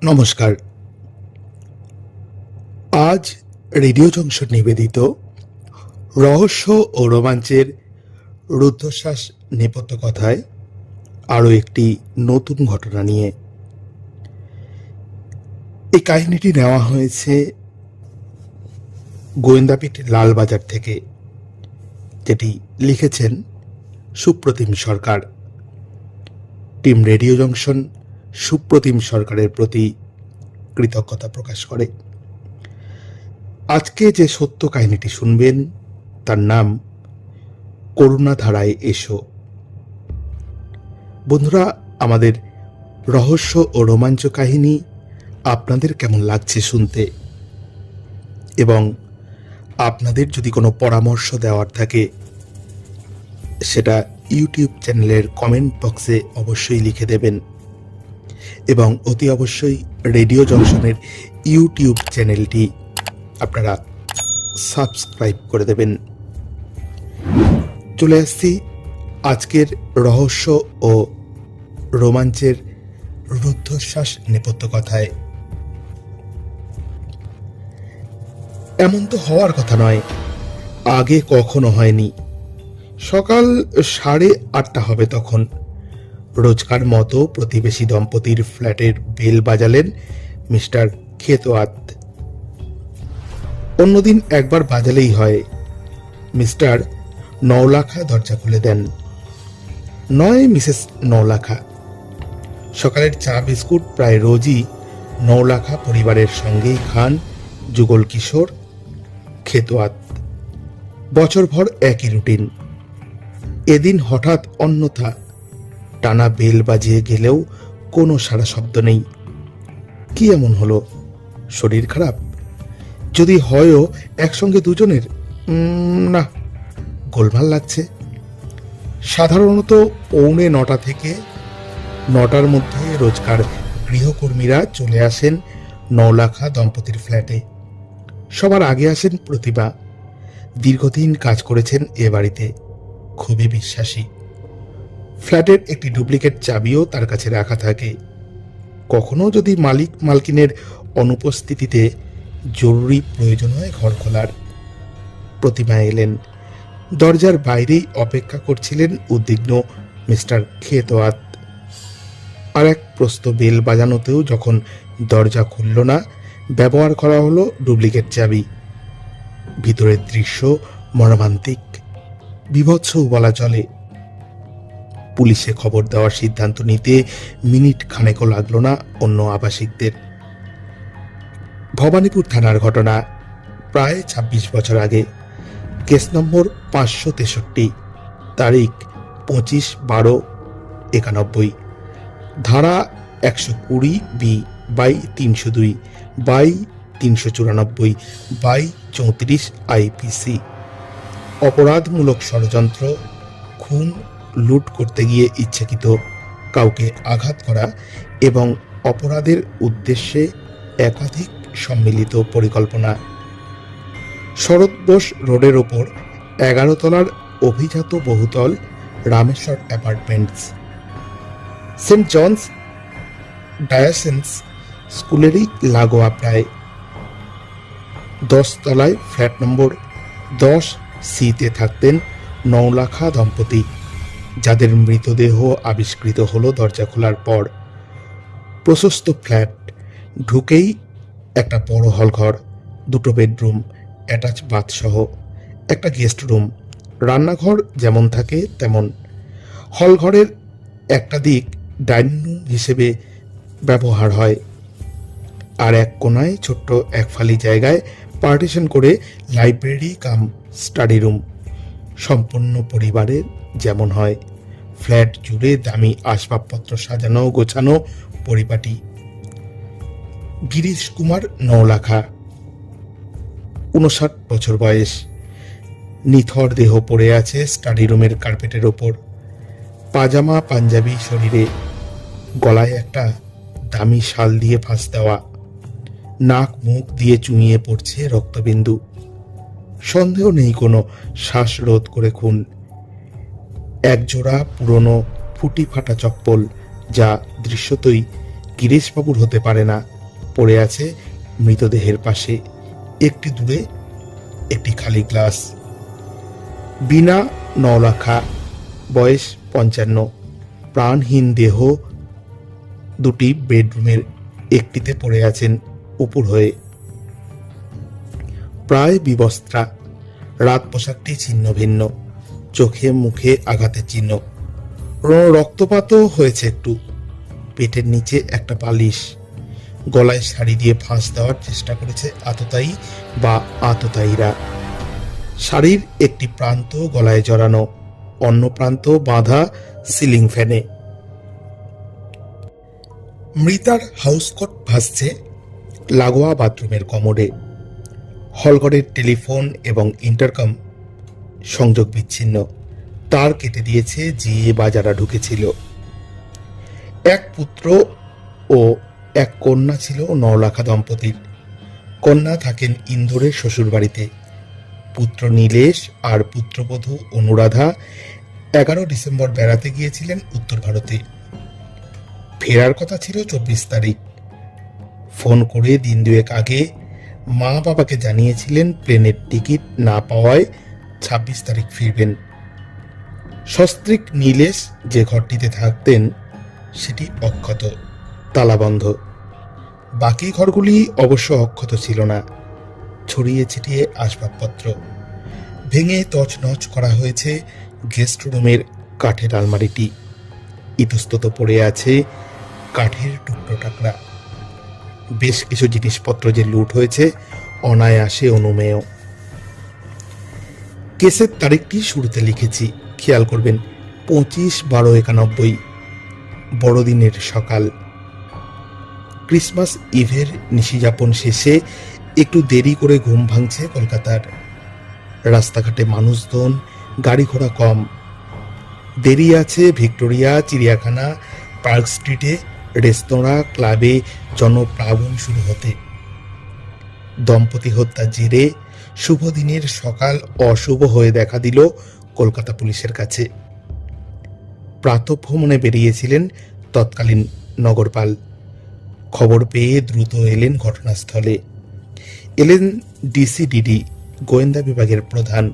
নমস্কার। আজ radio junction নিবেদিত রহস্য ও রোমাঞ্চের রুদ্ধশ্বাস নেপথ্য কথায় আরও একটি নতুন ঘটনা নিয়ে। এই কাহিনীটি নেওয়া হয়েছে গোয়েন্দাপীঠ লালবাজার থেকে, যেটি লিখেছেন সুপ্রতিম সরকার। টিম রেডিও জংশন সুপ্রতিম সরকারের প্রতি কৃতজ্ঞতা প্রকাশ করে। আজকে যে সত্য কাহিনীটি শুনবেন তার নাম করুণাধারায় এসো। বন্ধুরা, আমাদের রহস্য ও রোমাঞ্চ কাহিনী আপনাদের কেমন লাগছে শুনতে, এবং আপনাদের যদি কোনো পরামর্শ দেওয়ার থাকে সেটা ইউটিউব চ্যানেলের কমেন্ট বক্সে অবশ্যই লিখে দেবেন, এবং অতি অবশ্যই রেডিও জংশনের ইউটিউব চ্যানেলটি আপনারা সাবস্ক্রাইব করে দেবেন। চলে আসছি আজকের রহস্য ও রোমাঞ্চের রুদ্ধশ্বাস নেপথ্য কথায়। এমন তো হওয়ার কথা নয়, আগে কখনো হয়নি। সকাল 8:30 হবে তখন। রোজকার মতো প্রতিবেশী দম্পতির ফ্ল্যাটের বেল বাজালেন মিস্টার খেতোয়াত। অন্যদিন একবার বাজালেই হয়। মিস্টার নওলাখা দরজা খুলে দেন। নয় মিসেস নওলাখা। সকালের চা বিস্কুট প্রায় রোজই নওলাখা পরিবারের সঙ্গেই খান যুগল কিশোর খেতোয়াত। বছরভর একই রুটিন। এদিন হঠাৎ অন্যথা। টানা বেল বাজিয়ে গেলেও কোনো সাড়া শব্দ নেই। কি এমন হলো? শরীর খারাপ? যদি হয়ও একসঙ্গে দুজনের, না, গোলমাল লাগছে। সাধারণত 8:45 থেকে 9টার মধ্যে রোজকার গৃহকর্মীরা চলে আসেন নওলাখা দম্পতির ফ্ল্যাটে। সবার আগে আসেন প্রতিভা। দীর্ঘদিন কাজ করেছেন এ বাড়িতে, খুবই বিশ্বাসী। ফ্ল্যাটের একটি ডুপ্লিকেট চাবিও তার কাছে রাখা থাকে। কখনো যদি মালিক মালকিনের অনুপস্থিতিতে জরুরি প্রয়োজন হয় ঘর খোলার। প্রতিমা এলেন। দরজার বাইরেই অপেক্ষা করছিলেন উদ্বিগ্ন মিস্টার খেতোয়াত। আর এক প্রস্ত বেল বাজানোতেও যখন দরজা খুলল না, ব্যবহার করা হলো ডুপ্লিকেট চাবি। ভিতরের দৃশ্য মর্মান্তিক, বীভৎসও বলা চলে। পুলিশে খবর দেওয়ার সিদ্ধান্ত নিতে মিনিট খানেকও লাগলো না অন্য আবাসিকদের। ভবানীপুর থানার ঘটনা, প্রায় 26 বছর আগে। কেস নম্বর 563, তারিখ 25/12/91, ধারা 120B/302/394/34 আইপিসি। অপরাধমূলক ষড়যন্ত্র, খুন, লুট করতে গিয়ে ইচ্ছাকৃত কাউকে আঘাত করা এবং অপরাধের উদ্দেশ্যে একাধিক সম্মিলিত পরিকল্পনা। শরৎ বোস রোডের ওপর 11 তলার অভিজাত বহুতল রামেশ্বর অ্যাপার্টমেন্টস। সেন্ট জনস ডায়াসেন্স স্কুলেরই লাগোয়া প্রায়। 10 তলায় ফ্ল্যাট নম্বর 10C-তে থাকতেন নওলাখা দম্পতি, যাদের মৃতদেহ আবিষ্কৃত হলো দরজা খোলার পর। প্রশস্ত ফ্ল্যাট, ঢুকেই একটা বড় হলঘর, 2টো বেডরুম, অ্যাটাচ বাথসহ একটা গেস্ট রুম, রান্নাঘর যেমন থাকে তেমন। হলঘরের একটা দিক ডাইনিং রুম হিসেবে ব্যবহার হয়, আর এক কোনায় ছোট্ট এক ফালি জায়গায় পার্টিশন করে লাইব্রেরি কাম স্টাডি রুম। সম্পূর্ণ পরিবারের যেমন হয়। ফ্ল্যাট জুড়ে দামি আসবাবপত্র সাজানো গোছানো পরিপাটি। গিরিশ কুমার নওলাখা, 59 বছর বয়স। নিথর দেহ পড়ে আছে স্টাডি রুমের কার্পেটের ওপর। পাজামা পাঞ্জাবি শরীরে, গলায় একটা দামি শাল দিয়ে ফাঁস দেওয়া। নাক মুখ দিয়ে চুইয়ে পড়ছে রক্তবিন্দু। সন্দেহ নেই কোনো শ্বাসরোধ করে খুন। একজোড়া পুরনো ফুটি ফাটা চপ্পল, যা দৃশ্যতই গিরিশবাবুর হতে পারে না। পড়ে আছে মৃতদেহের পাশে, একটি দূরে একটি খালি গ্লাস। বিনা নওলাখা, বয়স 55, প্রাণহীন দেহ, দুটি বেডরুমের একটিতে পড়ে আছেন উপুর হয়ে, প্রায় বিবস্ত্রা। রাত পোশাকটি ছিন্ন ভিন্ন, চোখে মুখে আঘাতের চিহ্ন, রক্তপাতও হয়েছে একটু। পেটের নিচে একটা বালিশ, গলায় শাড়ি দিয়ে ফাঁস দেওয়ার চেষ্টা করেছে আততায়ী বা আততায়ীরা। শাড়ির একটি প্রান্ত গলায় জড়ানো, অন্য প্রান্ত বাঁধা সিলিং ফ্যানে। মৃতার হাউসকোট ভাসছে লাগোয়া বাথরুমের কমোডে। হলঘরের টেলিফোন এবং ইন্টারকম সংযোগ বিচ্ছিন্ন, তার কেটে দিয়েছে যে বা যারা ঢুকেছিল। এক পুত্র ও এক কন্যা ছিল নওলাখা দম্পতির। কন্যা থাকেন ইন্দোরের শ্বশুরবাড়িতে। পুত্র নীলেশ আর পুত্রবধূ অনুরাধা 11 ডিসেম্বর বেড়াতে গিয়েছিলেন উত্তর ভারতে। ফেরার কথা ছিল 24 তারিখ। ফোন করে দিন দুয়েক আগে মা বাবাকে জানিয়েছিলেন প্লেনের টিকিট না পাওয়ায় 26 তারিখ ফিরবেন। সস্ত্রীক নীলেশ যে ঘরটিতে থাকতেন সেটি অক্ষত, তালাবন্ধ। বাকি ঘরগুলি অবশ্য অক্ষত ছিল না, ছড়িয়ে ছিটিয়ে আসবাবপত্র। ভেঙে তছনছ করা হয়েছে গেস্ট রুমের কাঠের আলমারিটি। ইতস্তত পড়ে আছে কাঠের টুকরো টাকরা। বেশ কিছু জিনিসপত্র যে লুট হয়েছে অনায়াসে অনুমেয়। কেসের তারিখটি শুরুতে লিখেছি, খেয়াল করবেন, 25/12/91, বড়দিনের সকাল। ক্রিসমাস ইভের নিশিযাপন শেষে একটু দেরি করে ঘুম ভাঙছে কলকাতার। রাস্তাঘাটে মানুষজন, গাড়ি ঘোড়া কম। দেরি আছে ভিক্টোরিয়া, চিড়িয়াখানা, পার্ক স্ট্রিটে রেস্তোরাঁ, ক্লাবে জনপ্লাবন শুরু হতে। দম্পতি হত্যার জেরে শুভ দিনের সকাল অশুভ হয়ে দেখা দিল কলকাতা পুলিশের কাছে। প্রাতঃভ্রমণে বেরিয়েছিলেন তৎকালীন নগরপাল। খবর পেয়ে দ্রুত এলেন ঘটনাস্থলে। এলেন ডিসিডিডি, গোয়েন্দা বিভাগের প্রধান,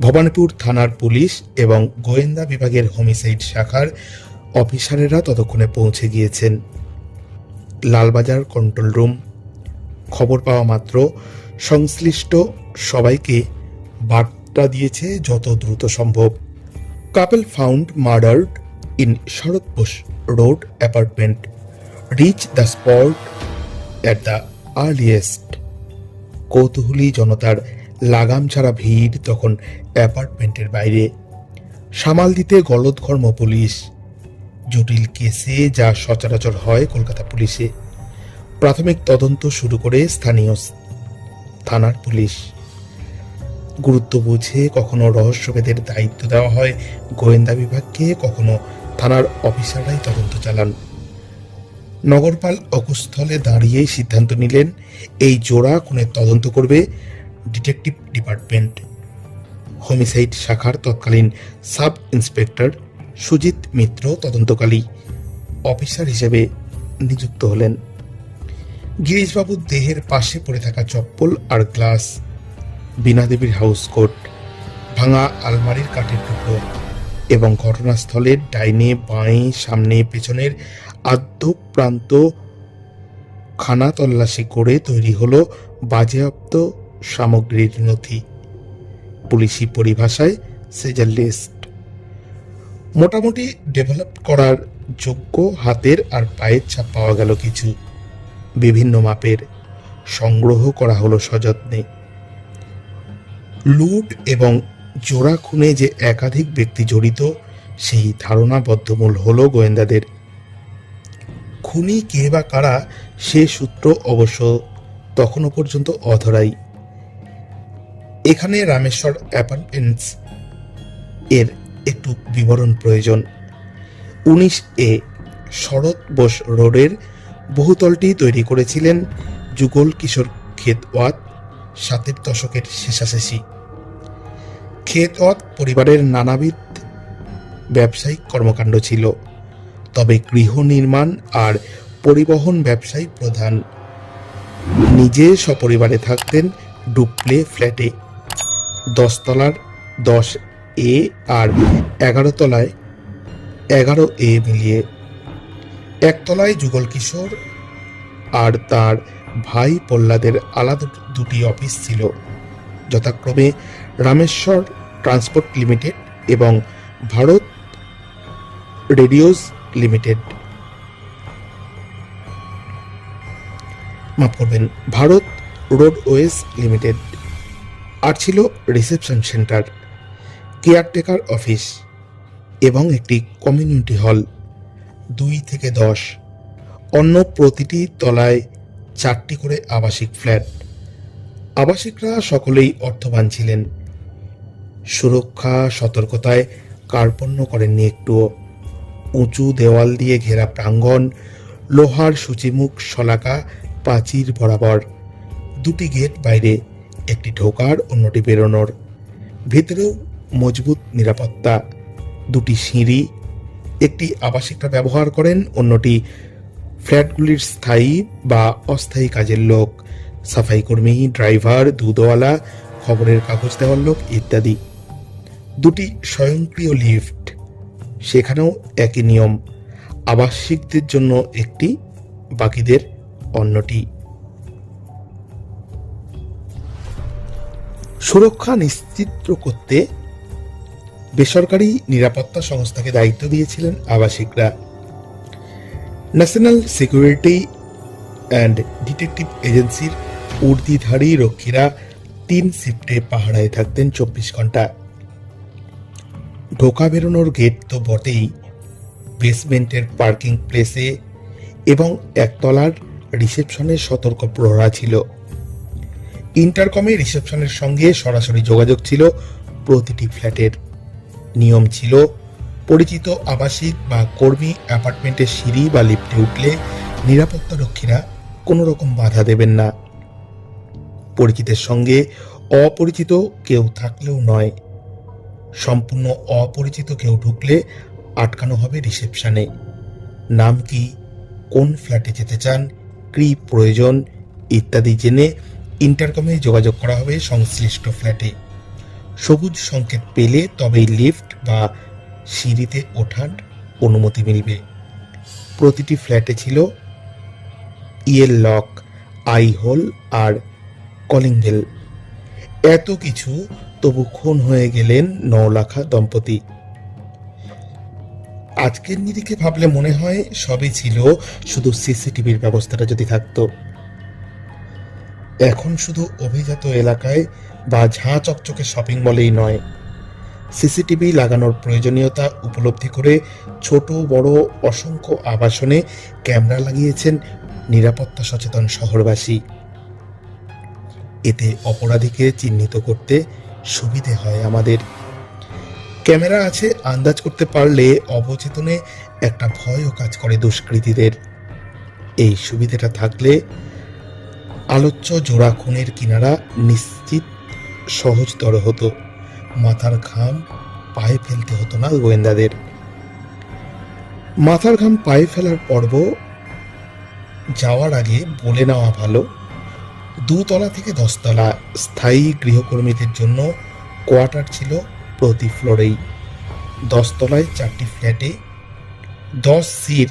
ভবানীপুর থানার পুলিশ এবং গোয়েন্দা বিভাগের হোমিসাইড শাখার অফিসারেরা ততক্ষণে পৌঁছে গিয়েছেন। Lalbazar control room. খবর পাওয়া মাত্র সংশ্লিষ্ট সবাইকে বার্তা দিয়েছে যত দ্রুত সম্ভব। Couple found murdered in Sarat Bose road apartment, reach the spot at the earliest. কৌতূহলী জনতার লাগাম ছাড়া ভিড় তখন অ্যাপার্টমেন্টের বাইরে। সামাল দিতে গলদঘর্ম পুলিশ। জটিল কেসে যা সচরাচর হয় কলকাতা পুলিশে। প্রাথমিক তদন্ত শুরু করে স্থানীয় থানার পুলিশ। গুরুত্ব বুঝে কখনো রহস্যভেদের দায়িত্ব দেওয়া হয় গোয়েন্দা বিভাগকে, কখনো থানার অফিসাররাই তদন্ত চালান। নগরপাল অকুস্থলে দাঁড়িয়েই সিদ্ধান্ত নিলেন এই জোড়া খুনের তদন্ত করবে ডিটেকটিভ ডিপার্টমেন্ট। হোমিসাইড শাখার তৎকালীন সাব ইন্সপেক্টর সুজিত মিত্র তদন্তকারী অফিসার হিসেবে নিযুক্ত হলেন। গিরিশবাবুর দেহের পাশে পড়ে থাকা চপ্পল আর গ্লাস, বীণাদেবীর হাউসকোট, ভাঙা আলমারির কাঠের টুকরো এবং ঘটনাস্থলের ডাইনে বাঁয়ে সামনে পেছনের আদ্য প্রান্ত খানা তল্লাশি করে তৈরি হলো বাজেয়াপ্ত সামগ্রীর নথি। পুলিশি পরিভাষায় সিজার লিস্ট। মোটামুটি ডেভেলপ করার যোগ্য হাতের আর পায়ের ছাপ পাওয়া গেল কিছু, বিভিন্ন মাপের। সংগ্রহ করা হলো সযত্নে। লুট এবং জোড়া খুনে যে একাধিক ব্যক্তি জড়িত সেই ধারণা বদ্ধমূল হলো গোয়েন্দাদের। খুনি কে বা কারা সে সূত্র অবশ্য তখনও পর্যন্ত অধরাই। এখানে রামেশ্বর অ্যাপার্টমেন্টস এর একটু বিবরণ প্রয়োজন। 19A শরৎ বোস রোডের বহুতলটি তৈরি করেছিলেন যুগল কিশোর খেতওয়াত 7-এর দশকের শেষাশেষি। খেতওয়াত পরিবারের নানাবিধ ব্যবসায়িক কর্মকাণ্ড ছিল। তবে গৃহ নির্মাণ আর পরিবহন ব্যবসায়ী প্রধান। নিজে সপরিবারে থাকতেন ডুপ্লে ফ্ল্যাটে, 10 তলার 10A আর 11 তলায় 11A মিলিয়ে। একতলায় যুগল কিশোর আর তার ভাই প্রহ্লাদের আলাদা দুটি অফিস ছিল, যথাক্রমে রামেশ্বর ট্রান্সপোর্ট লিমিটেড এবং ভারত রেডিওস লিমিটেড, মাফ করবেন, ভারত রোডওয়েজ লিমিটেড। আর ছিল রিসেপশন সেন্টার, কেয়ারটেকার অফিস এবং একটি কমিউনিটি হল, 2 থেকে 10। অন্য প্রতিটি তলায় 4টি করে আবাসিক ফ্ল্যাট। আবাসিকরা সকলেই অর্থবান ছিলেন। সুরক্ষা সতর্কতায় কার্পণ্য করেননি একটুও। উঁচু দেওয়াল দিয়ে ঘেরা প্রাঙ্গণ, লোহার সূচিমুখ শলাকা প্রাচীর বরাবর, 2টি গেট বাইরে, একটি ঢোকার অন্যটি বেরোনোর। ভেতরেও মজবুত নিরাপত্তা, 2টি সিঁড়ি, একটি আবাসিকরা ব্যবহার করেন, অন্যটি ফ্ল্যাটগুলির স্থায়ী বা অস্থায়ী কাজের লোক, সাফাই কর্মী, ড্রাইভার, দুধওয়ালা, খবরের কাগজ দেওয়ার লোক ইত্যাদি। 2টি স্বয়ংক্রিয় লিফট, সেখানেও একই নিয়ম, আবাসিকদের জন্য একটি, বাকিদের অন্যটি। সুরক্ষা নিশ্চিত করতে বেসরকারি নিরাপত্তা সংস্থাকে দায়িত্ব দিয়েছিলেন আবাসিকরা। ন্যাশনাল সিকিউরিটি অ্যান্ড ডিটেকটিভ এজেন্সির ঊর্ধ্বধারী রক্ষীরা 3 শিফটে পাহারায় থাকতেন 24 ঘন্টা। ঢোকা বেরোনোর গেট তো বটেই, বেসমেন্টের পার্কিং প্লেসে এবং একতলার রিসেপশনের সতর্ক প্রহরা ছিল। ইন্টারকমে রিসেপশনের সঙ্গে সরাসরি যোগাযোগ ছিল প্রতিটি ফ্ল্যাটের। নিয়ম ছিল, পরিচিত আবাসিক বা কর্মী অ্যাপার্টমেন্টের সিঁড়ি বা লিফটে উঠলে নিরাপত্তা রক্ষীরা কোনো রকম বাধা দেবেন না। পরিচিতের সঙ্গে অপরিচিত কেউ থাকলেও নয়। সম্পূর্ণ অপরিচিত কেউ ঢুকলে আটকানো হবে রিসেপশনে। নাম কি, কোন ফ্ল্যাটে যেতে চান, কি প্রয়োজন ইত্যাদি জেনে ইন্টারকমে যোগাযোগ করা হবে সংশ্লিষ্ট ফ্ল্যাটে। সবুজ সংকেত পেলে তবেই লিফট বা সিঁড়িতে ওঠার অনুমতি মিলবে। প্রতিটি ফ্ল্যাটে ছিল ইয়েল লক, আই হোল আর কলিং বেল। এত কিছু, তবু খুন হয়ে গেলেন নওলাখা দম্পতি। আজকের নিরিখে ভাবলে মনে হয় সবই ছিল, শুধু সিসিটিভির ব্যবস্থাটা যদি থাকতো। এখন শুধু অভিজাত এলাকায় বা ঝাঁ চকচকে শপিং মলেই নয়, সিসিটিভি লাগানোর প্রয়োজনীয়তা উপলব্ধি করে ছোট বড় অসংখ্য আবাসনে ক্যামেরা লাগিয়েছেন নিরাপত্তা সচেতন শহরবাসী। এতে অপরাধীকে চিহ্নিত করতে সুবিধে হয় আমাদের। ক্যামেরা আছে আন্দাজ করতে পারলে অবচেতনে একটা ভয়ও কাজ করে দুষ্কৃতীদের। এই সুবিধাটা থাকলে আলোচ্য জোড়া খুনের কিনারা নিশ্চিত সহজতর হতো। মাথার ঘাম পায়ে ফেলতে হতো না গোয়েন্দাদের। মাথার ঘাম পায়ে ফেলার পর্ব যাওয়ার আগে বলে নেওয়া ভালো, 2 তলা থেকে 10 তলা স্থায়ী গৃহকর্মীদের জন্য কোয়ার্টার ছিল প্রতি ফ্লোরেই। 10 তলায় 4টি ফ্ল্যাটে 10Cর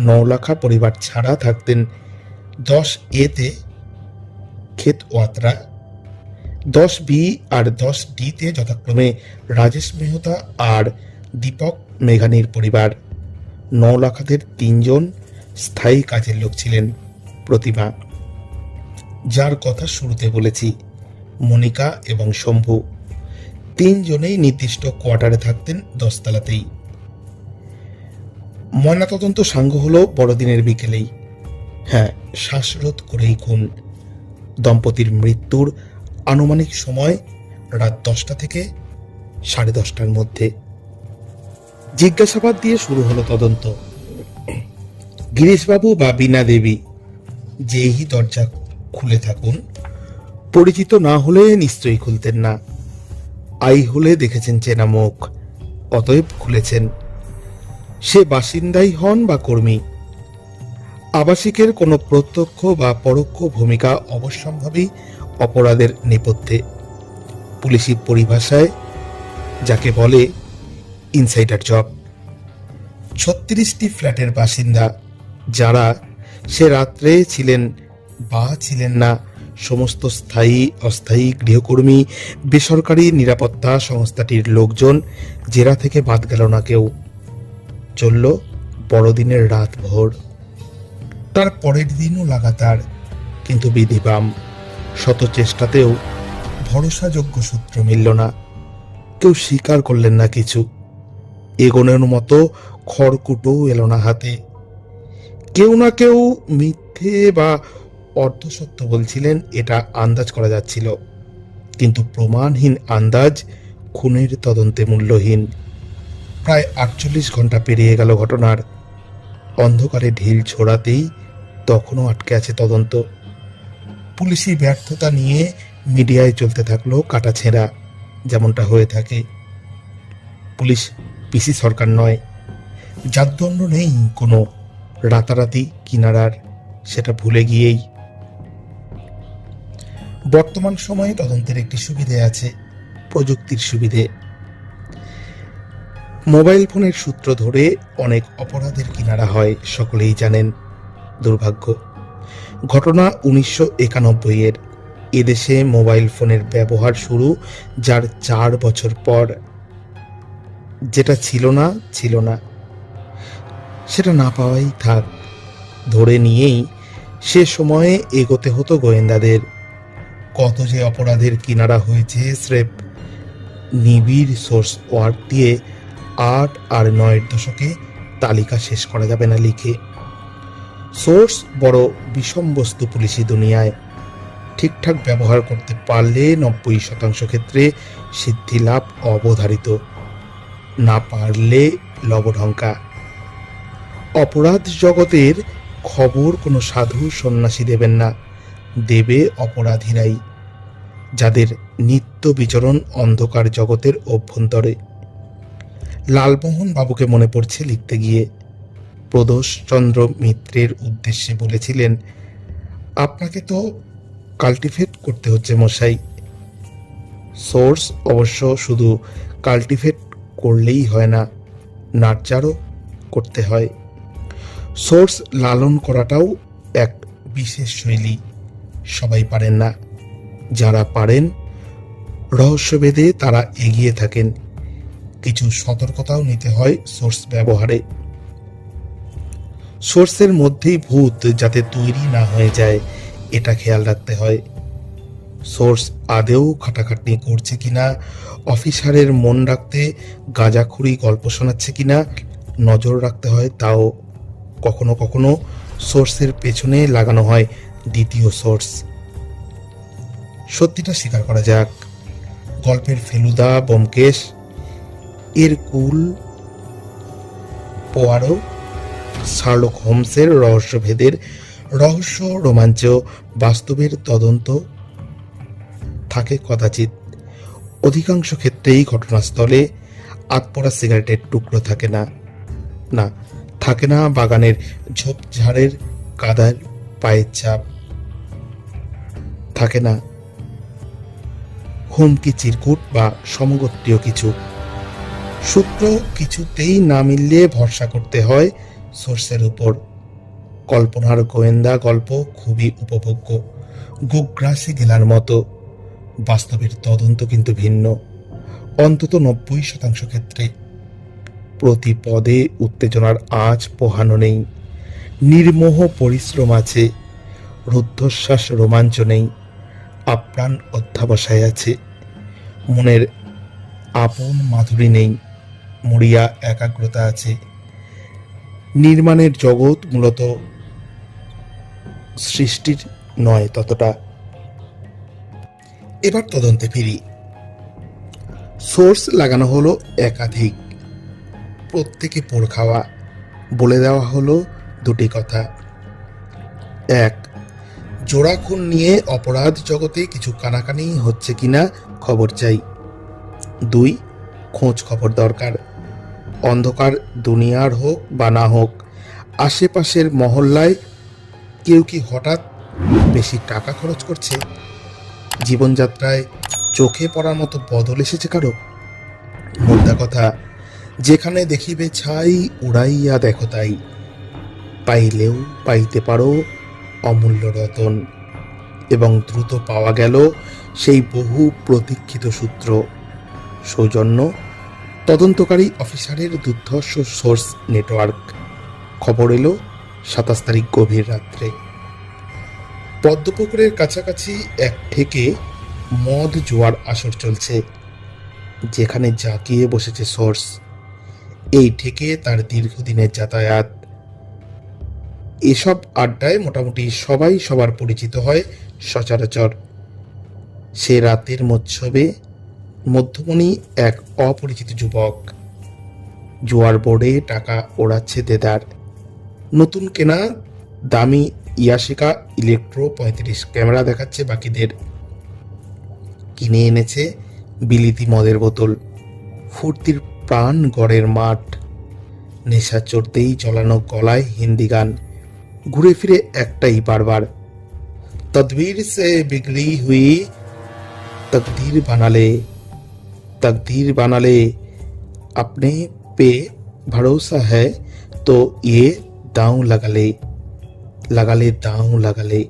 নওলাখা পরিবার ছাড়া থাকতেন 10A-তে ক্ষেত ওয়াত্রা, 10B আর 10D-তে যথাক্রমে রাজেশ মেহতা আর দীপক মেঘানির পরিবার। নওলাখাদের 3 জন স্থায়ী কাজের লোক ছিলেন। প্রতিমা, যার কথা শুরুতে বলেছি, মনিকা এবং শম্ভু, 3 জনেই নির্দিষ্ট কোয়ার্টারে থাকতেন 10 তলাতেই। ময়নাতদন্ত সাঙ্গ হলো বড়দিনের বিকেলেই। হ্যাঁ, শ্বাসরোধ করেই খুন। দম্পতির মৃত্যুর আনুমানিক সময় রাত 10টা থেকে 10:30টার মধ্যে। জিজ্ঞাসাবাদ দিয়ে শুরু হলো তদন্ত। গিরিশবাবু বা বীণা দেবী, যেই দরজা খুলে থাকুন, পরিচিত না হলে নিশ্চয়ই খুলতেন না। আই হলে দেখেছেন চেনা মুখ, অতএব খুলেছেন। সে বাসিন্দাই হন বা কর্মী, আবাসিকের কোনো প্রত্যক্ষ বা পরোক্ষ ভূমিকা অবশ্যম্ভাবী অপরাধের নেপথ্যে। পুলিশি পরিভাষায় যাকে বলে ইনসাইডার জব। 36টি ফ্ল্যাটের বাসিন্দা যারা সে রাত্রে ছিলেন বা ছিলেন না, সমস্ত স্থায়ী অস্থায়ী গৃহকর্মী, বেসরকারি নিরাপত্তা সংস্থাটির লোকজন, জেরা থেকে বাদ গেল না কেউ। চলল বড়দিনের রাত ভোর। তার পরের দিনও লাগাতার, কিন্তু বিধিবাম। শত চেষ্টাতেও ভরসাযোগ্য সূত্র মিলল না। কেউ স্বীকার করলেন না কিছু। এগোনোর মতো খড়কুটো এলো না হাতে। কেউ না কেউ মিথ্যে বা অর্ধসত্য বলছিলেন, এটা আন্দাজ করা যাচ্ছিল, কিন্তু প্রমাণহীন আন্দাজ খুনের তদন্তে মূল্যহীন। প্রায় 48 ঘন্টা পেরিয়ে গেল ঘটনার। অন্ধকারে ঢিল ছোড়াতেই তখনও আটকে আছে তদন্ত। পুলিশি ব্যর্থতা নিয়ে মিডিয়ায় চলতে থাকলো কাটাছেঁড়া, যেমনটা হয়ে থাকে। পুলিশ পিসি সরকার নয়, জাতদণ্ড নেই কোনো রাতারাতি কিনারার, সেটা ভুলে গিয়েই। বর্তমান সময়ে তদন্তের একটি সুবিধে আছে, প্রযুক্তির সুবিধে। মোবাইল ফোনের সূত্র ধরে অনেক অপরাধের কিনারা হয়, সকলেই জানেন। দুর্ভাগ্য, ঘটনা 1991-এর। এদেশে মোবাইল ফোনের ব্যবহার শুরু যার 4 বছর পর। যেটা ছিল না সেটা না পাওয়াই থাক, ধরে নিয়েই সে সময়ে এগোতে হতো গোয়েন্দাদের। কত যে অপরাধের কিনারা হয়েছে স্রেফ নিবিড় সোর্স ওয়ার্ক দিয়ে 8 আর 9-এর দশকে তালিকা শেষ করা যাবে না লিখে। সোর্স বড় বিষম বস্তু পুলিশি দুনিয়ায়। ঠিকঠাক ব্যবহার করতে পারলে 90% ক্ষেত্রে সিদ্ধি লাভ অবধারিত, না পারলে লবঢঙ্কা। অপরাধ জগতের খবর কোনো সাধু সন্ন্যাসী দেবেন না, দেবে অপরাধীরাই, যাদের নিত্য বিচরণ অন্ধকার জগতের অভ্যন্তরে। লালমোহন বাবুকে মনে পড়ছে লিখতে গিয়ে প্রদোষচন্দ্র মিত্রের উদ্দেশ্যে বলেছিলেন, আপনাকে তো কাল্টিভেট করতে হচ্ছে মশাই। সোর্স অবশ্য শুধু কাল্টিভেট করলেই হয় না, নার্চারও করতে হয়। সোর্স লালন করাটাও এক বিশেষ শৈলী, সবাই পারেন না। যারা পারেন রহস্যভেদে তারা এগিয়ে থাকেন। কিছু সতর্কতাও নিতে হয় সোর্স ব্যবহারে। সোর্সের মধ্যেই ভূত যাতে তৈরি না হয়ে যায়, এটা খেয়াল রাখতে হয়। সোর্স আদেও খাটাখাটনি করছে কিনা, অফিসারের মন রাখতে গাঁজাখুরি গল্প শোনাচ্ছে কিনা নজর রাখতে হয় তাও। কখনো কখনো সোর্সের পেছনে লাগানো হয় দ্বিতীয় সোর্স। সত্যিটা স্বীকার করা যাক, গল্পের ফেলুদা ব্যোমকেশ এর কুল পোয়ারো, শার্লক হোমসের রহস্যভেদের রহস্য রোমাঞ্চ, বাস্তবের তদন্ত থাকে কদাচিৎ। অধিকাংশ ক্ষেত্রেই ঘটনাস্থলে আতপোড়া সিগারেটের টুকরো থাকে না, থাকে না বাগানের ঝোপঝাড়ের কাদার পায়ের ছাপ, থাকে না হুমকি চিরকুট বা সমগোত্রীয় কিছু। সূত্র কিছুতেই না মিললে ভরসা করতে হয় সোর্সের উপর। কল্পনার গোয়েন্দা গল্প খুবই উপভোগ্য, গোগ্রাসী গেলার মতো। বাস্তবের তদন্ত কিন্তু ভিন্ন, অন্তত 90% ক্ষেত্রে। প্রতি পদে উত্তেজনার আঁচ পোহানো নেই, নির্মোহ পরিশ্রম আছে, রুদ্ধশ্বাস রোমাঞ্চ নেই, আপ্রাণ অধ্যাবসায় আছে। মনের আপন মাধুরী নেই, মরিয়া একাগ্রতা আছে। নির্মাণের জগৎ মূলত সৃষ্টির নয় ততটা। এবার তদন্তে ফিরি। সোর্স লাগানো হলো একাধিক, প্রত্যেকে পোড় খাওয়া। বলে দেওয়া হলো দুটি কথা। 1, জোড়া খুন নিয়ে অপরাধ জগতে কিছু কানাকানি হচ্ছে কিনা খবর চাই। 2, খোঁজ খবর দরকার। অন্ধকার দুনিয়ার হোক বা না হোক, আশেপাশের মহল্লায় কেউ কি হঠাৎ বেশি টাকা খরচ করছে? জীবনযাত্রায় চোখে পড়ার মতো বদল এসেছে কারো? মোদ্দা কথা, যেখানে দেখিবে ছাই, উড়াইয়া দেখো তাই, পাইলেও পাইতে পারো অমূল্য রতন। এবং দ্রুত পাওয়া গেল সেই বহু প্রতীক্ষিত সূত্র। সৌজন্য তদন্তকারী অফিসারের দুর্ধর্ষ সোর্স নেটওয়ার্ক। খবর এলো 27 তারিখ গভীর রাত্রে পদ্মপুকুরের কাছাকাছি এক থেকে মদ জোয়ার আসর চলছে, যেখানে জাঁকিয়ে বসেছে সোর্স। এই থেকে তার দীর্ঘদিনের যাতায়াত। এসব আড্ডায় মোটামুটি সবাই সবার পরিচিত হয় সচরাচর। সে রাতের মধ্যমণি এক অপরিচিত যুবক। জোয়ার বোর্ডে টাকা ওড়াচ্ছে দেদার। নতুন কেনা দামি ইয়াশিকা ইলেকট্রো 35 ক্যামেরা দেখাচ্ছে বাকিদের। কিনে এনেছে বিলিতি মদের বোতল। ফুর্তির প্রাণ গড়ের মাঠ। নেশা চড়তেই জ্বলানো গলায় হিন্দি গান। ঘুরে ফিরে একটাই বারবার, তদবীর সে বিগড়ি হুই তকদীর বানালে, तकदीर बना ले, अपने पे भरोसा है तो ये दांव लगा ले, लगा ले दांव लगा ले।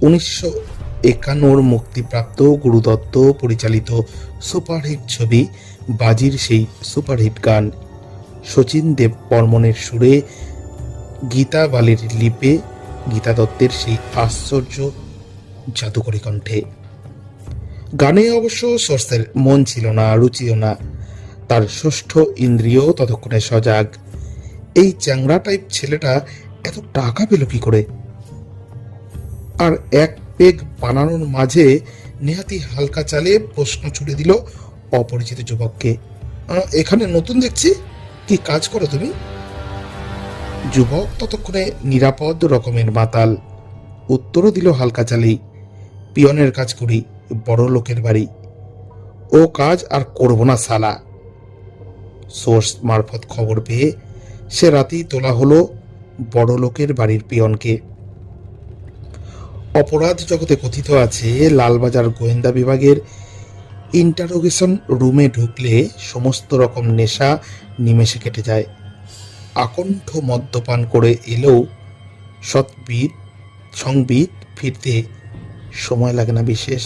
1951 মুক্তিপ্রাপ্ত গুরু দত্ত পরিচালিত সুপারহিট ছবি বাজির সেই সুপারহিট গান। শচীন দেব বর্মনের সুরে, গীতা বালির লিপে, গীতা দত্তের সেই আশ্চর্য জাদুকরী কণ্ঠে। গানে অবশ্য সোর্সের মন ছিল না, রুচিও না। তার ষষ্ঠ ইন্দ্রিয় ততক্ষণে সজাগ। এই চ্যাংড়া টাইপ ছেলেটা এত টাকা পেল কি করে? আর এক পেগ বানানোর মাঝে নেহাতি হালকা চালে প্রশ্ন ছুড়ে দিল অপরিচিত যুবককে, এখানে নতুন দেখছি, কি কাজ করো তুমি? যুবক ততক্ষণে নিরাপদ রকমের মাতাল। উত্তরও দিল হালকা চালেই, পিয়নের কাজ করি, বড় লোকের বাড়ি। ও কাজ আর করব না সালা। সোর্স মারফত খবর পেয়ে সে রাতেই তোলা হলো বড় লোকের বাড়ির পিয়নকে। অপরাধ জগতে কথিত আছে, লালবাজার গোয়েন্দা বিভাগের ইন্টারোগেশন রুমে ঢুকলে সমস্ত রকম নেশা নিমেষে কেটে যায়। আকণ্ঠ মদ্যপান করে এলেও সংবিত ফিরতে সময় লাগে না বিশেষ।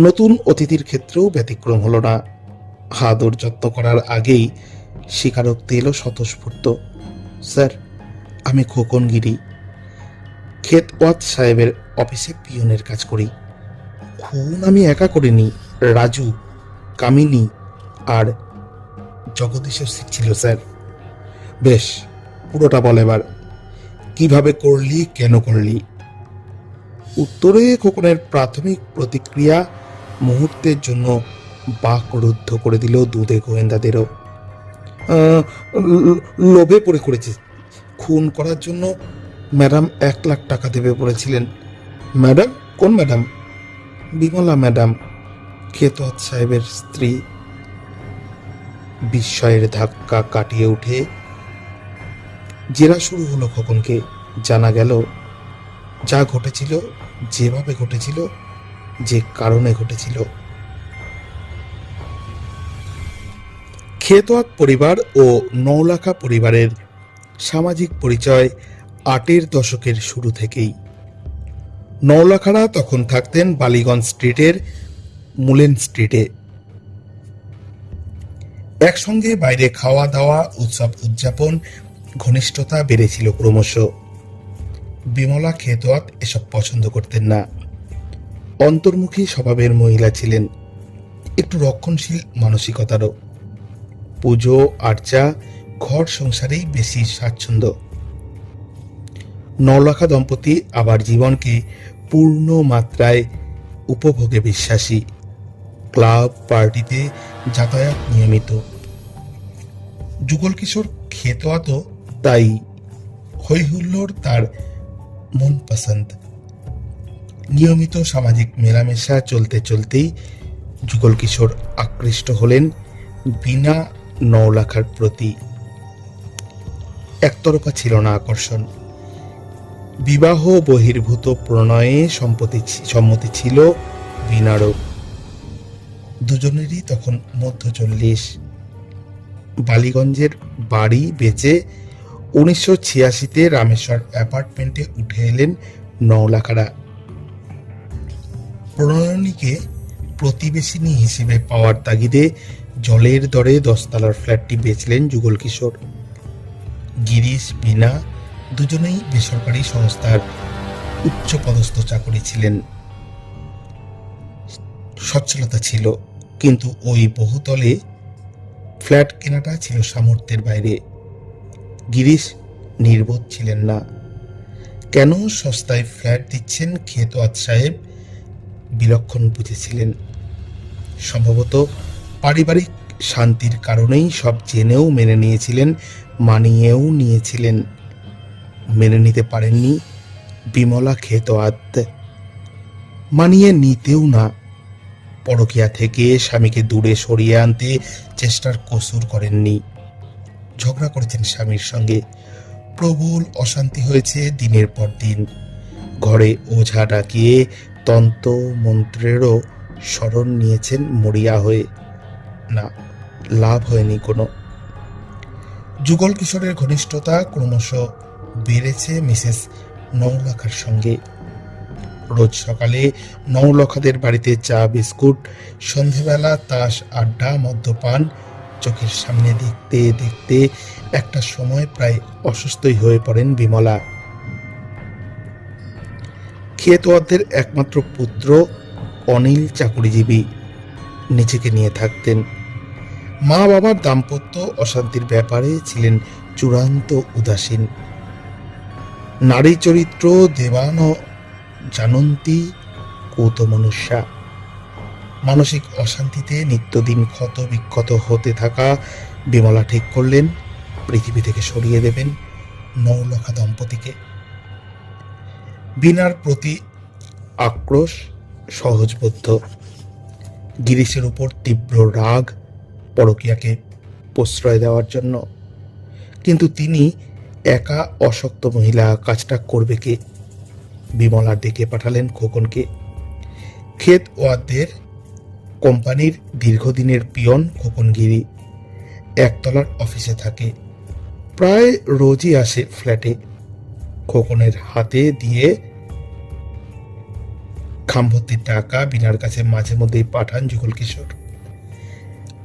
নতুন অতিথির ক্ষেত্রেও ব্যতিক্রম হলো না। আদর যত্ন করার আগেই স্বীকারোক্তি এলো স্বতঃস্ফূর্ত, স্যার আমি খোকনগিরি, খেতওয়াত সাহেবের অফিসে পিয়নের কাজ করি। খুন আমি একা করিনি, রাজু, কামিনী আর জগদীশের ছিল স্যার। বেশ, পুরোটা বল এবার, কিভাবে করলি, কেন করলি? উত্তরে খোকনের প্রাথমিক প্রতিক্রিয়া মুহূর্তের জন্য বাকরুদ্ধ করে দিল দুধে গোয়েন্দাদেরও। লোভে পড়ে করেছে। খুন করার জন্য ম্যাডাম 1 লাখ টাকা দেবে বলেছিলেন। ম্যাডাম? কোন ম্যাডাম? বিমলা ম্যাডাম, খেতওয়াত সাহেবের স্ত্রী। বিস্ময়ের ধাক্কা কাটিয়ে উঠে জেরা শুরু হলো খোকনকে। জানা গেল যা ঘটেছিল, যেভাবে ঘটেছিল, যে কারণে ঘটেছিল। খেতওয়াত পরিবার ও নওলাখা পরিবারের সামাজিক পরিচয় 8-এর দশকের শুরু থেকেই। নওলাখারা তখন থাকতেন বালিগঞ্জ স্ট্রিটের মুলেন স্ট্রিটে। একসঙ্গে বাইরে খাওয়া দাওয়া, উৎসব উদযাপন, ঘনিষ্ঠতা বেড়েছিল ক্রমশ। বিমলা খেতওয়াত এসব পছন্দ করতেন না। অন্তর্মুখী স্বভাবের মহিলা ছিলেন, একটু রক্ষণশীল মানসিকতারও। পুজো আর্চা, ঘর সংসারেই বেশি স্বাচ্ছন্দ্য। নওলাখা দম্পতি আবার জীবনকে পূর্ণ মাত্রায় উপভোগে বিশ্বাসী। ক্লাব পার্টিতে যাতায়াত নিয়মিত। যুগল কিশোর খেতওয়াতও তাই। হৈহুল্লোড় তার মন পছন্দ। নিয়মিত সামাজিক মেলামেশা চলতে চলতেই যুগল কিশোর আকৃষ্ট হলেন বিনা নওলাখার প্রতি একতরফা ছিল না আকর্ষণ। বিবাহ বহির্ভূত প্রণয়ে সম্মতি ছিল বিনারও। দুজনেরই তখন মধ্য 40। বালিগঞ্জের বাড়ি বেচে 1986-তে রামেশ্বর অ্যাপার্টমেন্টে উঠে এলেন নওলাখারা। প্রণয়নীকে প্রতিবেশিনী হিসেবে পাওয়ার তাগিদে জলের দরে 10 তলার ফ্ল্যাটটি বেচলেন যুগল কিশোর। গিরিশ, বীণা দুজনেই বেসরকারি সংস্থার উচ্চপদস্থ চাকরি ছিলেন। সচ্ছলতা ছিল, কিন্তু ওই বহুতলে ফ্ল্যাট কেনাটা ছিল সামর্থ্যের বাইরে। গিরিশ নির্বোধ ছিলেন না। কেন সস্তায় ফ্ল্যাট দিচ্ছেন খেতোয়াত সাহেব বিলক্ষণ বুঝেছিলেন। সম্ভবত পারিবারিক শান্তির কারণেই সব জেনেও মেনে নিয়েছিলেন, মানিয়েও নিয়েছিলেন। মেনে নিতে পারেননি বিমলা খেতোয়াত, মানিয়ে নিতেও না। পরকীয়া থেকে স্বামীকে দূরে সরিয়ে আনতে চেষ্টার কসুর করেননি। ঝগড়া করেছেন স্বামীর সঙ্গে, প্রবল অশান্তি হয়েছে দিনের পর দিন। ঘরে ওঝা ডাকিয়ে তন্ত্র মন্ত্রেরও শরণ নিয়েছেন মরিয়া হয়ে, না লাভ হয়নি কোনো। যুগল কিশোরের ঘনিষ্ঠতা ক্রমশ বেড়েছে মিসেস নওলাখার সঙ্গে। রোজ সকালে নওলাখাদের বাড়িতে চা বিস্কুট, সন্ধেবেলা তাস আড্ডা, মদ্যপান চোখের সামনে দেখতে দেখতে একটা সময় প্রায় অসুস্থই হয়ে পড়েন বিমলা। খেতোয়াতদের একমাত্র পুত্র অনিল চাকুরিজীবী, নিজেকে নিয়ে থাকতেন। মা বাবার দাম্পত্য অশান্তির ব্যাপারে ছিলেন চূড়ান্ত উদাসীন। নারী চরিত্র দেবান জানন্তী কৌত মনুষ্যা। মানসিক অশান্তিতে নিত্যদিন ক্ষত বিক্ষত হতে থাকা বিমলা ঠিক করলেন পৃথিবী থেকে সরিয়ে দেবেন নওলাখা দম্পতিকে। বীণার প্রতি আক্রোশ সহজবোধ্য। গিরিশের উপর তীব্র রাগ পরকীয়াকে প্রশ্রয় দেওয়ার জন্য, কিন্তু তিনি একা অশক্ত মহিলা, কাজটা করবে কে? বিমলা ডেকে পাঠালেন খোকনকে। খেতওয়াতদের কোম্পানির দীর্ঘদিনের পিয়ন খোকনগিরি একতলার অফিসে থাকে, প্রায় রোজই আসে ফ্ল্যাটে। খোকনের হাতে দিয়ে খামভর্তির টাকা বিনার কাছে মাঝে মধ্যেই পাঠান যুগল কিশোর।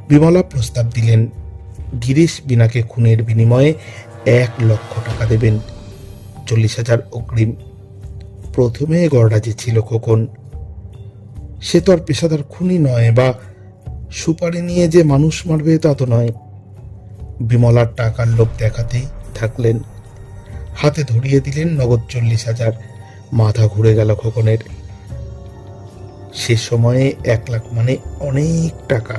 বিমলা প্রস্তাব দিলেন গিরিশ বিনাকে খুনের বিনিময়ে 1 লক্ষ টাকা দেবেন, 40,000 অগ্রিম। প্রথমে গড়রাজি ছিল খোকন। সে তো আর পেশাদার খুনি নয়, বা সুপারি নিয়ে যে মানুষ মারবে তা তো নয়। বিমলার টাকার লোভ দেখাতেই থাকলেন। হাতে ধরিয়ে দিলেন নগদ 40,000। মাথা ঘুরে গেল খোকনের। সে সময়ে 1 লাখ মানে অনেক টাকা।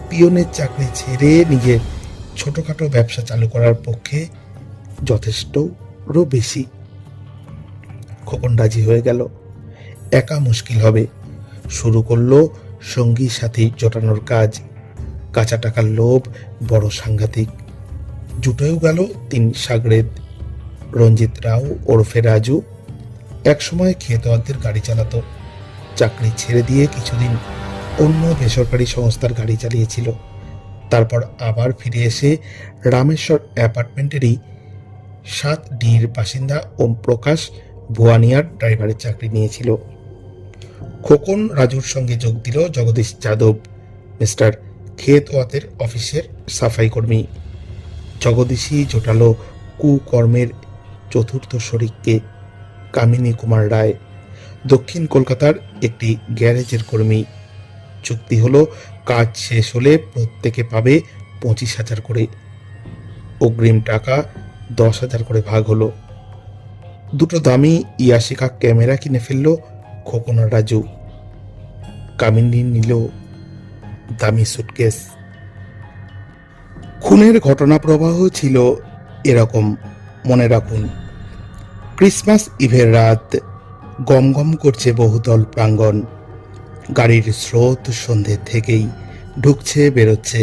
পিয়নের চাকরি ছেড়ে নিজের ছোটখাটো ব্যবসা চালু করার পক্ষে যথেষ্টও বেশি। খোকন রাজি হয়ে গেল। একা মুশকিল হবে। শুরু করলো সঙ্গী সাথী জোটানোর কাজ। কাঁচা টাকার লোভ বড় সাংঘাতিক। জুটেও গেল 3 সাগরেদ। রঞ্জিত রাও ওরফে রাজু একসময় খেতোয়াতদের গাড়ি চালাতো। চাকরি ছেড়ে দিয়ে কিছুদিন অন্য বেসরকারি সংস্থার গাড়ি চালিয়েছিল। তারপর আবার ফিরে এসে রামেশ্বর অ্যাপার্টমেন্টেরই 7ডির বাসিন্দা ওম প্রকাশ ভুয়ানিয়ার ড্রাইভারের চাকরি নিয়েছিল। খোকন রাজুর সঙ্গে যোগ দিল জগদীশ যাদব, মিস্টার খেতওয়াতের অফিসের সাফাই কর্মী। জগদীশই জোটালো কুকর্মের চতুর্থ শরিককে, কামিনী কুমার রায়, দক্ষিণ কলকাতার একটি গ্যারেজের কর্মী। চুক্তি হলো কাজ শেষ হলে প্রত্যেকে পাবে 25,000 করে। অগ্রিম টাকা 10,000 করে ভাগ হলো। 2টো দামি ইয়াশিকা ক্যামেরা কিনে ফেললো খোকন আর রাজু। কামিনী নিল দামি সুটকেস। খুনের ঘটনা প্রবাহ ছিল এরকম, মনে রাখুন। ক্রিসমাস ইভের রাত, গমগম করছে বহুতল প্রাঙ্গণ। গাড়ির স্রোত সন্ধ্যে থেকেই ঢুকছে বেরোচ্ছে।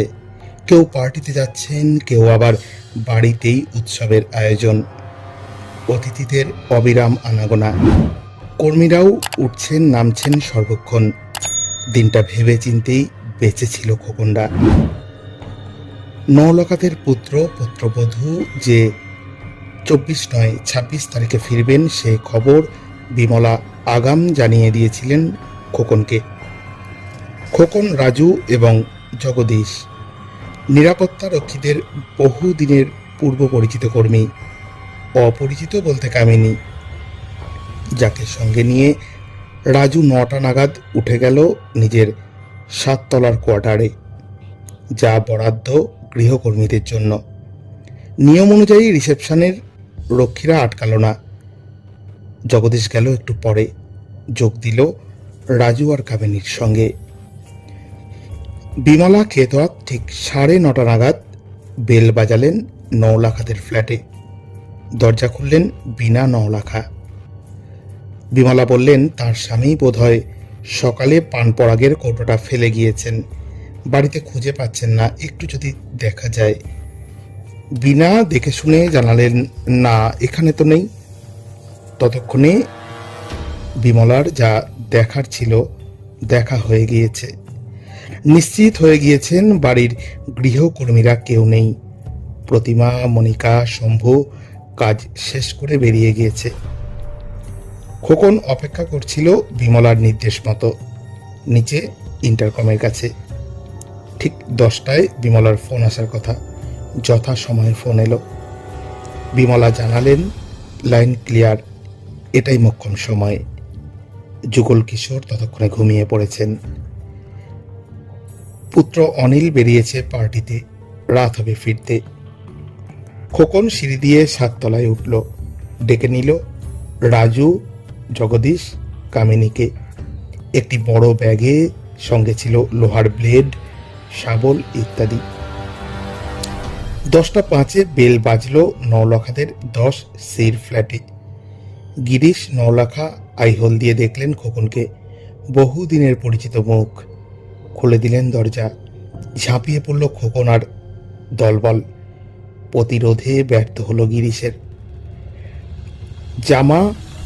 কেউ পার্টিতে যাচ্ছেন, কেউ আবার বাড়িতেই উৎসবের আয়োজন। অতিথিদের অবিরাম আনাগোনা, কর্মীরাও উঠছেন নামছেন সর্বক্ষণ। দিনটা ভেবে চিন্তেই বেঁচে ছিল খোকনরা। নওলাখাদের পুত্রবধূ যে 24 নয় 26 তারিখে ফিরবেন সে খবর বিমলা আগাম জানিয়ে দিয়েছিলেন খোকনকে। খোকন, রাজু এবং জগদীশ নিরাপত্তা রক্ষীদের বহু দিনের পূর্ব পরিচিত কর্মী। অপরিচিত বলতে কামিনী, যাকে সঙ্গে নিয়ে রাজু 9টা নাগাদ উঠে গেল নিজের 7 তলার কোয়ার্টারে, যা বরাদ্দ গৃহকর্মীদের জন্য। নিয়ম অনুযায়ী রিসেপশনের রক্ষীরা আটকালো না। জগদীশ গেল একটু পরে, যোগ দিল রাজু আর কামিনীর সঙ্গে। বিমলা খেতোয়াত ঠিক 9:30 নাগাদ বেল বাজালেন নওলাখাদের ফ্ল্যাটে। দরজা খুললেন বিনা নওলাখা। বিমলা বললেন তার স্বামী বোধহয় সকালে পান পরাগের কৌটোটা ফেলে গিয়েছেন, বাড়িতে খুঁজে পাচ্ছেন না, একটু যদি দেখা যায়। বিনা দেখে শুনে জানালেন না, এখানে তো নেই। ততক্ষণে বিমলার যা দেখার ছিল দেখা হয়ে গিয়েছে। নিশ্চিত হয়ে গিয়েছেন বাড়ির গৃহকর্মীরা কেউ নেই। প্রতিমা, মনিকা, শম্ভু কাজ শেষ করে বেরিয়ে গিয়েছে। খোকন অপেক্ষা করছিল বিমলার নির্দেশ মতো নিচে ইন্টারকমের কাছে। ঠিক 10টায় বিমলার ফোন আসার কথা, যথা সময়ে ফোন এলো। বিমলা জানালেন লাইন ক্লিয়ার, এটাই মোক্ষম সময়। যুগল কিশোর ততক্ষণে ঘুমিয়ে পড়েছেন। পুত্র অনিল বেরিয়েছে পার্টিতে, রাত হবে ফিরতে। খোকন সিঁড়ি দিয়ে 7 তলায় উঠল, ডেকে নিল রাজু, জগদীশ, কামিনীকে। একটি বড় ব্যাগে সঙ্গে ছিল লোহার ব্লেড, শাবল ইত্যাদি। 10:05 বেল বাজলো নওলাখাদের 10 ফ্ল্যাটে। গিরিশ নওলাখা আইহোল দিয়ে দেখলেন খোকনকে, বহুদিনের পরিচিত মুখ। খুলে দিলেন দরজা। ঝাঁপিয়ে পড়ল খোকন আর দলবল। প্রতিরোধে ব্যর্থ হলো গিরিশের।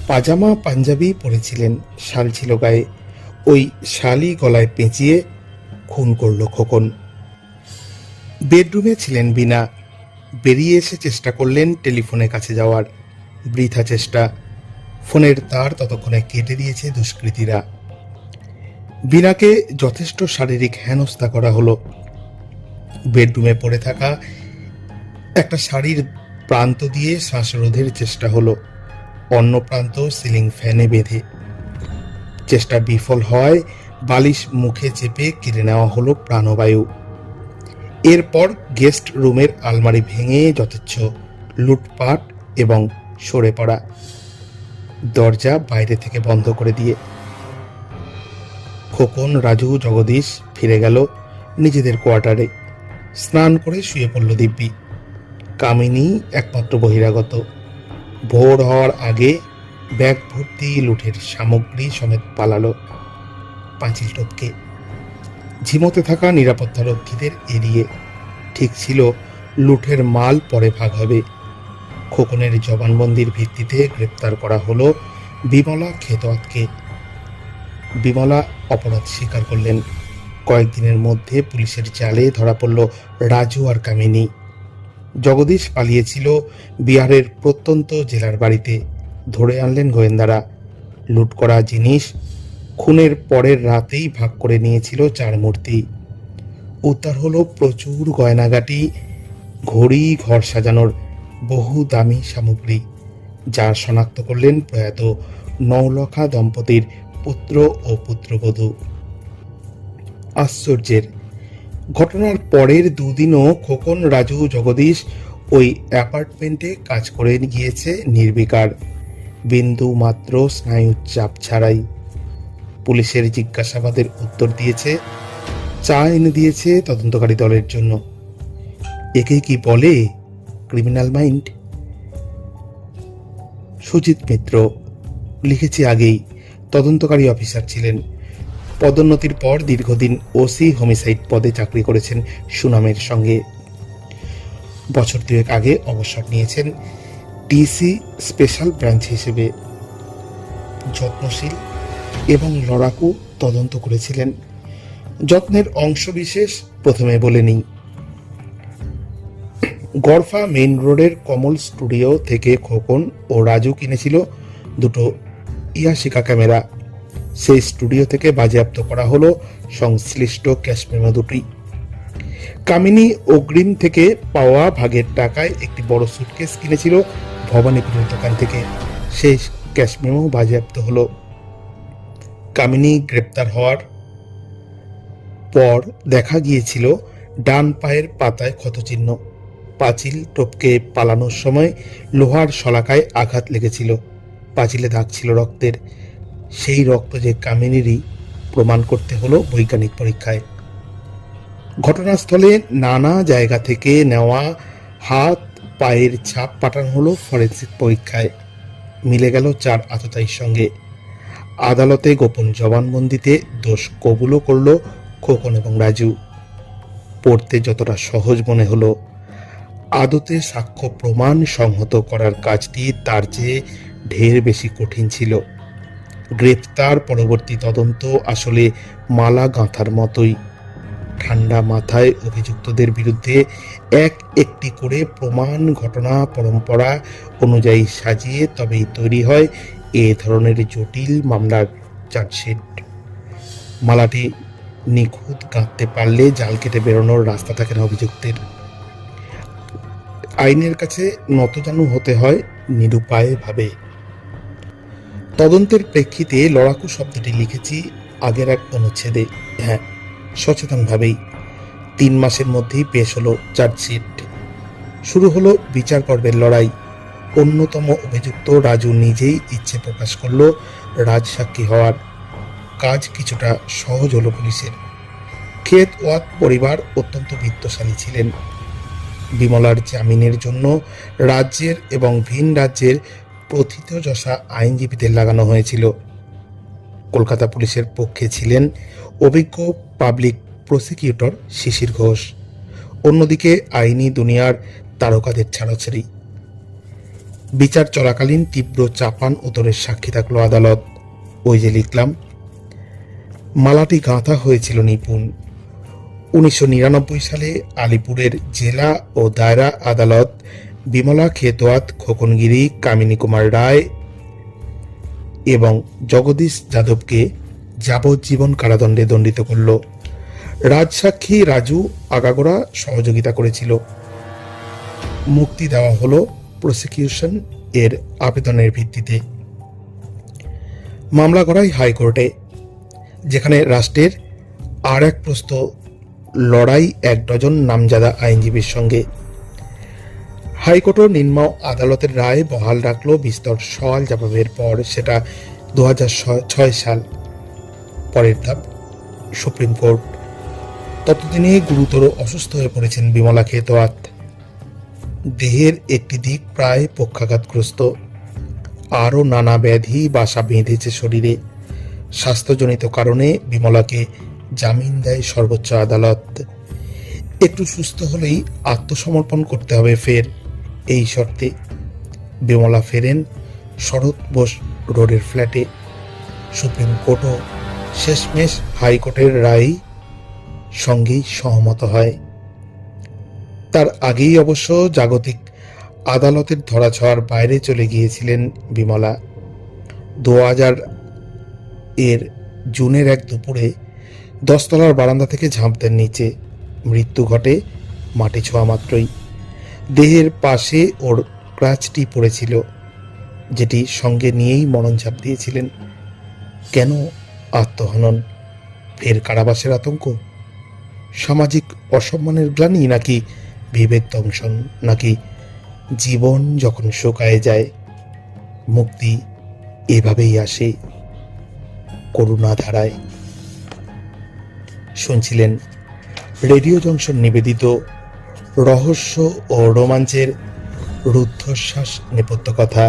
পাজামা পাঞ্জাবি পরেছিলেন, শাল ছিল গায়ে। ওই শালি গলায় পেঁচিয়ে খুন করল খোকন। বেডরুমে ছিলেন বিনা। বেরিয়ে এসে চেষ্টা করলেন টেলিফোনের কাছে যাওয়ার, বৃথা চেষ্টা। ফোনের তার ততক্ষণে কেটে দিয়েছে দুষ্কৃতীরা। বিনাকে যথেষ্ট শারীরিক হেনস্থা করা হলো। বেডরুমে পড়ে থাকা একটা শাড়ির প্রান্ত দিয়ে শ্বাসরোধের চেষ্টা হলো, অন্য প্রান্ত সিলিং ফ্যানে বেঁধে। চেষ্টা বিফল হয়, বালিশ মুখে চেপে কেড়ে নেওয়া হলো প্রাণবায়ু। এরপর গেস্ট রুমের আলমারি ভেঙে যথেচ্ছ লুটপাট এবং সরে পড়া, দরজা বাইরে থেকে বন্ধ করে দিয়ে। খোকন, রাজু, জগদীশ ফিরে গেল নিজেদের কোয়ার্টারে। স্নান করে শুয়ে পড়ল দিব্যি। কামিনী একমাত্র বহিরাগত। ভোর হওয়ার আগে ব্যাগ ভর্তি লুঠের সামগ্রী সমেত পালালো পাঁচিল টপকে। ঝিমোতে থাকা নিরাপত্তা রক্ষীদের এড়িয়ে। ঠিক ছিল লুঠের মাল পরে ভাগ হবে। খোকনের জবানবন্দির ভিত্তিতে গ্রেপ্তার করা হলো বিমলা খেতোয়াতকে। বিমলা অপরাধ স্বীকার করলেন। কয়েকদিনের মধ্যে পুলিশের জালে ধরা পড়ল রাজু আর কামিনী। জগদীশ পালিয়েছিল বিহারের প্রত্যন্ত জেলার বাড়িতে, ধরে আনলেন গোয়েন্দারা। লুট করা জিনিস খুনের পরের রাতেই ভাগ করে নিয়েছিল 4 মূর্তি। উদ্ধার হলো প্রচুর গয়নাগাটি, ঘড়ি, ঘর সাজানোর বহু দামি সামগ্রী, যা শনাক্ত করলেন প্রয়াত নওলাখা দম্পতির পুত্র ও পুত্রবধূ। আশ্চর্যের ঘটনার পরের 2 দিনও খোকন, রাজু, জগদীশ ওই অ্যাপার্টমেন্টে কাজ করে গিয়েছে নির্বিকার, বিন্দু মাত্র স্নায়ু চাপ ছাড়াই। পুলিশের জিজ্ঞাসাবাদের উত্তর দিয়েছে, চা এনে দিয়েছে তদন্তকারী দলের জন্য। একে কি বলে ক্রিমিনাল মাইন্ড? সুজিত মিত্র লিখেছে আগেই, তদন্তকারী অফিসার ছিলেন। পদোন্নতির পর দীর্ঘদিন ওসি হোমিসাইড পদে চাকরি করেছেন সুনামের সঙ্গে। বছর দুয়েক আগে অবসর নিয়েছেন ডিসি স্পেশাল ব্রাঞ্চ হিসেবে। যত্নশীল এবং লড়াকু তদন্ত করেছিলেন। যত্নের অংশবিশেষ প্রথমে বলে নিই। গড়ফা মেইন রোডের কমল স্টুডিও থেকে খোকন ও রাজু কিনেছিল দুটো ইয়াশিকা ক্যামেরা। সেই স্টুডিও থেকে বাজেয়াপ্ত করা হলো সংশ্লিষ্ট ক্যাশ মেমো দুটি। কামিনী অগ্রিম থেকে পাওয়া ভাগের টাকায় একটি বড় সুটকেস কিনেছিল ভবানীপুরের দোকান থেকে। সেই ক্যাশ মেমো বাজেয়াপ্ত হলো। কামিনী গ্রেপ্তার হওয়ার পর দেখা গিয়েছিল ডান পায়ের পাতায় ক্ষতচিহ্ন। পাঁচিল টপকে পালানোর সময় লোহার শলাকায় আঘাত লেগেছিল। পাঁচিলে দাগ ছিল রক্তের। সেই রক্ত যে কামিনীরই প্রমাণ করতে হলো বৈজ্ঞানিক পরীক্ষায়। ঘটনাস্থলে নানা জায়গা থেকে নেওয়া হাত পায়ের ছাপ পাঠানো হলো ফরেনসিক পরীক্ষায়। মিলে গেল 4 আততায়ীর সঙ্গে। আদালতে গোপন জবানবন্দিতে দোষ কবুলও করল খোকন এবং রাজু। পড়তে যতটা সহজ মনে হলো, আদতে সাক্ষ্য প্রমাণ সংহত করার কাজটি তার চেয়ে ঢের বেশি কঠিন ছিল। গ্রেপ্তার পরবর্তী তদন্ত আসলে মালা গাঁথার মতোই। ঠান্ডা মাথায় অভিযুক্তদের বিরুদ্ধে এক একটি করে প্রমাণ ঘটনা পরম্পরা অনুযায়ী সাজিয়ে তবেই তৈরি হয় এ ধরনের জটিল মামলার চার্জশিট। মালাটি নিখুঁত গাঁথতে পারলে জাল কেটে বেরোনোর রাস্তা থাকে না অভিযুক্তের। আইনের কাছে নতজানু হতে হয় নিরুপায় ভাবে। তদন্তের প্রেক্ষিতে লড়াকু শব্দটি লিখেছি আগের এক অনুচ্ছেদে। হ্যাঁ, সচেতনভাবেই। 3 মাসের মধ্যেই পেশ হলো চার্জশিট। শুরু হলো বিচার পর্বের লড়াই। অন্যতম অভিযুক্ত রাজু নিজেই ইচ্ছে প্রকাশ করল রাজসাক্ষী হওয়ার। কাজ কিছুটা সহজ হলো পুলিশের। খেতওয়াত পরিবার অত্যন্ত বিত্তশালী ছিলেন। বিমলার জামিনের জন্য রাজ্যের এবং ভিন রাজ্যের প্রথিতযশা আইনজীবীদের লাগানো হয়েছিল। কলকাতা পুলিশের পক্ষে ছিলেন অভিজ্ঞ পাবলিক প্রসিকিউটর শিশির ঘোষ। অন্যদিকে আইনি দুনিয়ার তারকাদের ছাড়াছাড়ি। বিচার চলাকালীন তীব্র চাপান উত্তরের সাক্ষী থাকলো আদালত। ওই যে লিখলাম, মালাটি গাঁথা হয়েছিল নিপুণ। 1999 সালে আলিপুরের জেলা ও দায়রা আদালত বিমলা খেতওয়াত, খোকনগিরি, কামিনী কুমার রায় এবং জগদীশ যাদবকে যাবজ্জীবন কারাদণ্ডে দণ্ডিত করল। রাজসাক্ষী রাজু আগাগোড়া সহযোগিতা করেছিল। মুক্তি দেওয়া হলো প্রসিকিউশন এর আবেদনের ভিত্তিতে। মামলা করায় হাইকোর্টে, যেখানে রাষ্ট্রের আর এক প্রস্ত লড়াই 1 ডজন নামজাদা আইনজীবীর সঙ্গে। হাইকোর্টও নিম্ন আদালতের রায় বহাল রাখল বিস্তর সওয়াল জবাবের পর। সেটা 2006 সাল। পরের ধাপ সুপ্রিম কোর্ট। ততদিনে গুরুতর অসুস্থ হয়ে পড়েছেন বিমলা খেতওয়াত। দেহের একটি দিক প্রায় পক্ষাঘাতগ্রস্ত। আরও নানা ব্যাধি বাসা বেঁধেছে শরীরে। স্বাস্থ্যজনিত কারণে বিমলাকে জামিন দেয় সর্বোচ্চ আদালত। একটু সুস্থ হলেই আত্মসমর্পণ করতে হবে ফের, এই শর্তে। বিমলা ফেরেন শরৎ বোস রোডের ফ্ল্যাটে। সুপ্রিম কোর্টও শেষমেশ হাইকোর্টের রায় সঙ্গেই সহমত হয়। তার আগেই অবশ্য জাগতিক আদালতের ধরাছোঁয়ার বাইরে চলে গিয়েছিলেন বিমলা। 2000 এর জুনের এক দুপুরে 10 তলার বারান্দা থেকে ঝাঁপ দেন নিচে। মৃত্যু ঘটে মাটি ছোঁয়া মাত্রই। দেহের পাশে ওর ক্রাচটি পড়েছিল, যেটি সঙ্গে নিয়েই মরণঝাঁপ দিয়েছিলেন। কেন আত্মহনন? ফের কারাবাসের আতঙ্ক? সামাজিক অসম্মানের গ্লানি? নাকি বিবেক দংশন? নাকি জীবন যখন শুকায় যায় মুক্তি এভাবেই আসে করুণা ধারায়? শুনছিলেন রেডিও জংশন নিবেদিত রহস্য ও রোমাঞ্চের রুদ্ধশ্বাস নেপথ্য কথা।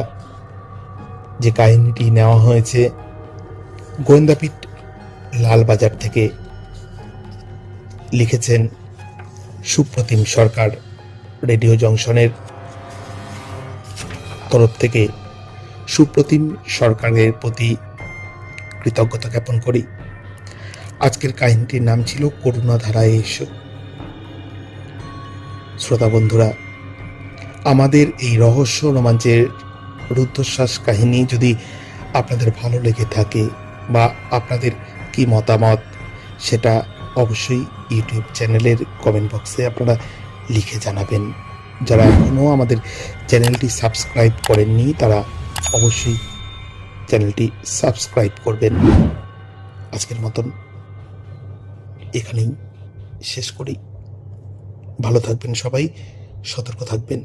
যে কাহিনীটি নেওয়া হয়েছে গোয়েন্দাপীঠ লালবাজার থেকে লিখেছেন সুপ্রতিম সরকার। রেডিও জংশনের তরফ থেকে সুপ্রতিম সরকারের প্রতি কৃতজ্ঞতা জ্ঞাপন করি। আজকের কাহিনীটির নাম ছিল করুণাধারায় এসো। শ্রোতা বন্ধুরা, আমাদের এই রহস্য রোমাঞ্চের রুদ্ধশ্বাস কাহিনী যদি আপনাদের ভালো লেগে থাকে বা আপনাদের কি মতামত, সেটা অবশ্যই ইউটিউব চ্যানেলের কমেন্ট বক্সে আপনারা লিখে জানাবেন। যারা এখনও আমাদের চ্যানেলটি সাবস্ক্রাইব করেননি তারা অবশ্যই চ্যানেলটি সাবস্ক্রাইব করবেন। আজকের মতন এখানেই শেষ করি। ভালো থাকবেন সবাই, সতর্ক থাকবেন।